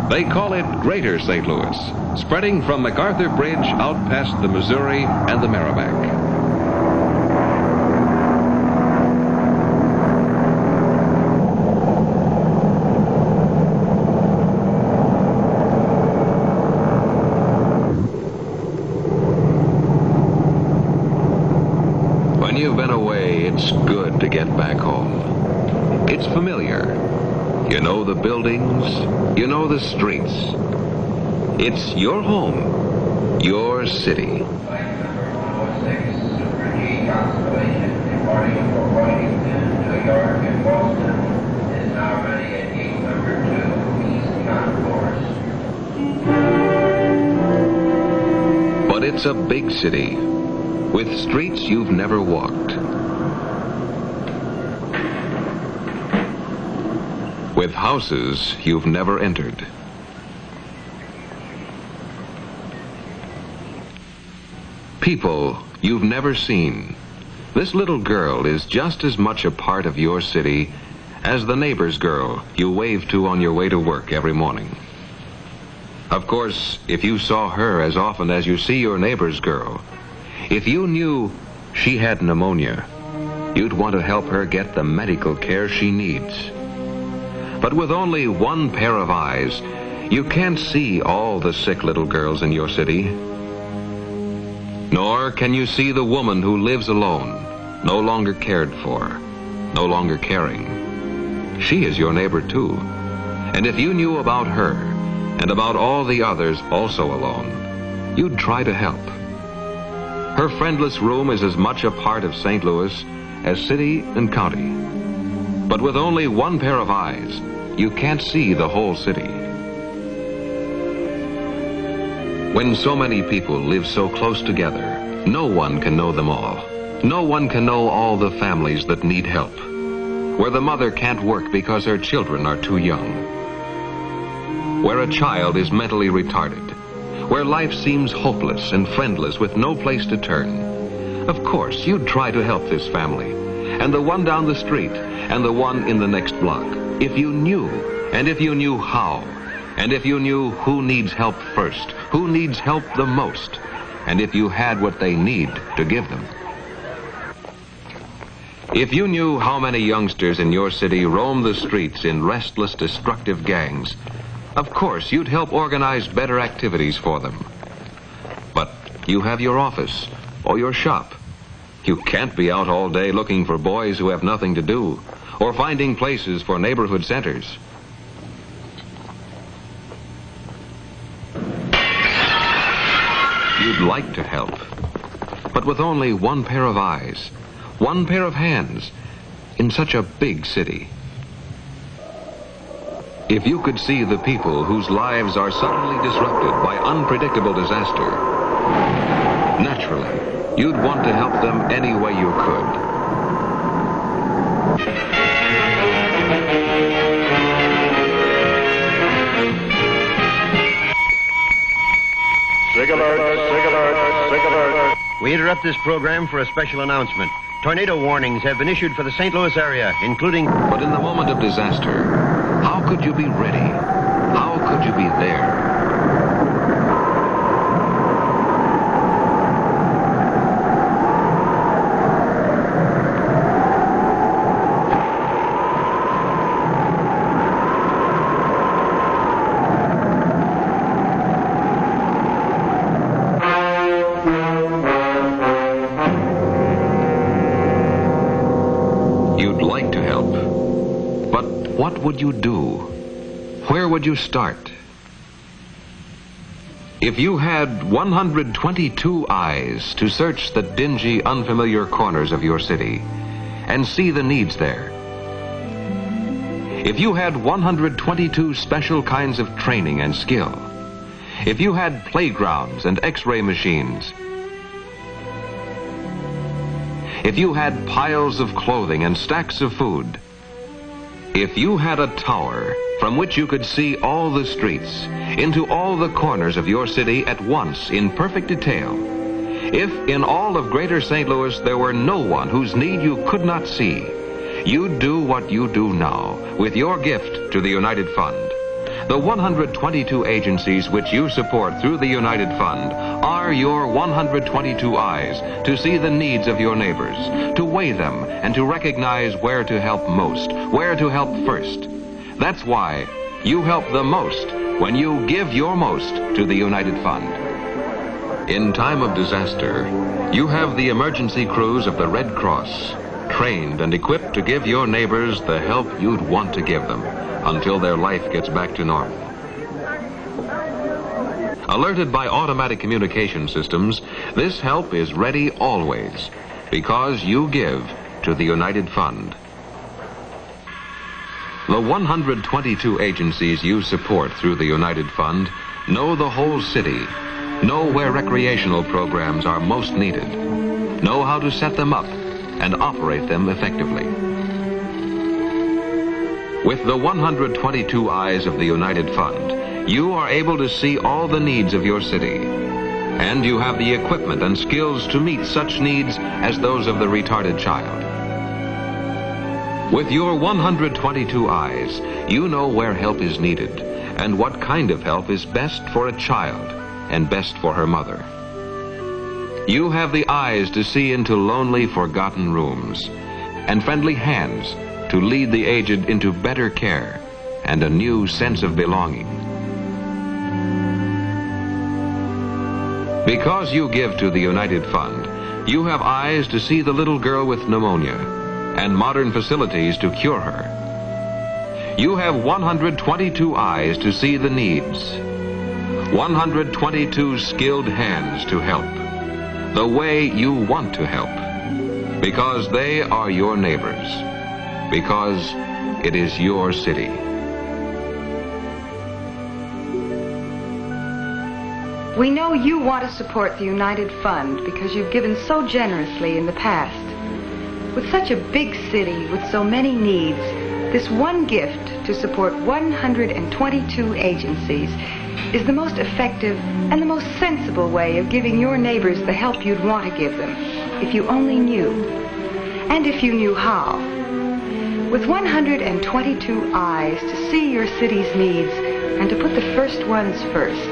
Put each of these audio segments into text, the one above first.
They call it Greater St. Louis, spreading from MacArthur Bridge out past the Missouri and the Merrimack. When you've been away, it's good to get back home. It's familiar. You know the buildings, you know the streets. It's your home, your city. Flight number 106, Super G Constellation, departing for Washington, New York, and Boston, is now ready at gate number 2, East Concourse. But it's a big city, with streets you've never walked. With houses you've never entered. People you've never seen. This little girl is just as much a part of your city as the neighbor's girl you wave to on your way to work every morning. Of course, if you saw her as often as you see your neighbor's girl, if you knew she had pneumonia, you'd want to help her get the medical care she needs. But with only one pair of eyes, you can't see all the sick little girls in your city. Nor can you see the woman who lives alone, no longer cared for, no longer caring. She is your neighbor too. And if you knew about her, and about all the others also alone, you'd try to help. Her friendless room is as much a part of St. Louis as city and county. But with only one pair of eyes, you can't see the whole city. When so many people live so close together, no one can know them all. No one can know all the families that need help, where the mother can't work because her children are too young, where a child is mentally retarded, where life seems hopeless and friendless with no place to turn. Of course, you'd try to help this family, and the one down the street, and the one in the next block, if you knew, and if you knew how, and if you knew who needs help first, who needs help the most, and if you had what they need to give them. If you knew how many youngsters in your city roam the streets in restless, destructive gangs, of course you'd help organize better activities for them. But you have your office or your shop. You can't be out all day looking for boys who have nothing to do, or finding places for neighborhood centers. You'd like to help, but with only one pair of eyes, one pair of hands, in such a big city. If you could see the people whose lives are suddenly disrupted by unpredictable disaster, naturally, you'd want to help them any way you could. Sig alert, sig alert, sig alert. We interrupt this program for a special announcement. Tornado warnings have been issued for the St. Louis area, including... But in the moment of disaster, how could you be ready? How could you be there? You'd like to help, but what would you do? Where would you start? If you had 122 eyes to search the dingy, unfamiliar corners of your city and see the needs there, if you had 122 special kinds of training and skill, if you had playgrounds and x-ray machines, if you had piles of clothing and stacks of food, if you had a tower from which you could see all the streets, into all the corners of your city at once in perfect detail, if in all of Greater St. Louis there were no one whose need you could not see, you'd do what you do now with your gift to the United Fund. The 122 agencies which you support through the United Fund are your 122 eyes to see the needs of your neighbors, to weigh them, and to recognize where to help most, where to help first. That's why you help the most when you give your most to the United Fund. In time of disaster, you have the emergency crews of the Red Cross, trained and equipped to give your neighbors the help you'd want to give them until their life gets back to normal. Alerted by automatic communication systems, this help is ready always because you give to the United Fund. The 122 agencies you support through the United Fund know the whole city, know where recreational programs are most needed, know how to set them up and operate them effectively. With the 122 eyes of the United Fund, you are able to see all the needs of your city, and you have the equipment and skills to meet such needs as those of the retarded child. With your 122 eyes, you know where help is needed and what kind of help is best for a child and best for her mother. You have the eyes to see into lonely, forgotten rooms and friendly hands to lead the aged into better care and a new sense of belonging. Because you give to the United Fund, you have eyes to see the little girl with pneumonia and modern facilities to cure her. You have 122 eyes to see the needs, 122 skilled hands to help, the way you want to help, because they are your neighbors, because it is your city. We know you want to support the United Fund because you've given so generously in the past. With such a big city with so many needs, this one gift to support 122 agencies is the most effective and the most sensible way of giving your neighbors the help you'd want to give them, if you only knew, and if you knew how. With 122 eyes to see your city's needs and to put the first ones first,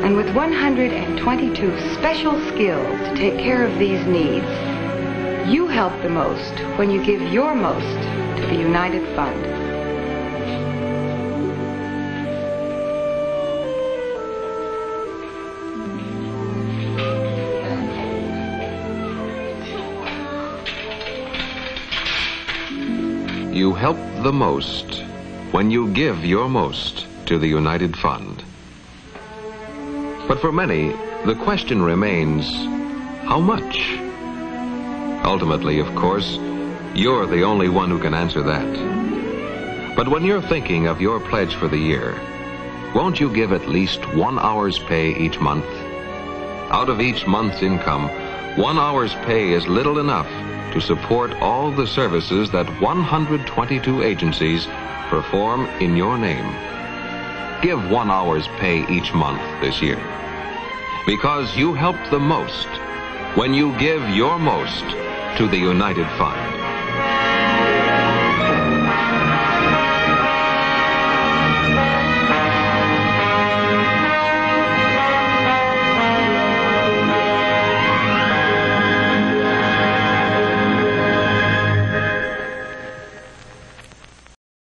and with 122 special skills to take care of these needs, you help the most when you give your most to the United Fund. You help the most when you give your most to the United Fund. But for many, the question remains, how much? Ultimately, of course, you're the only one who can answer that. But when you're thinking of your pledge for the year, won't you give at least 1 hour's pay each month? Out of each month's income, 1 hour's pay is little enough to support all the services that 122 agencies perform in your name. Give 1 hour's pay each month this year, because you help the most when you give your most to the United Fund.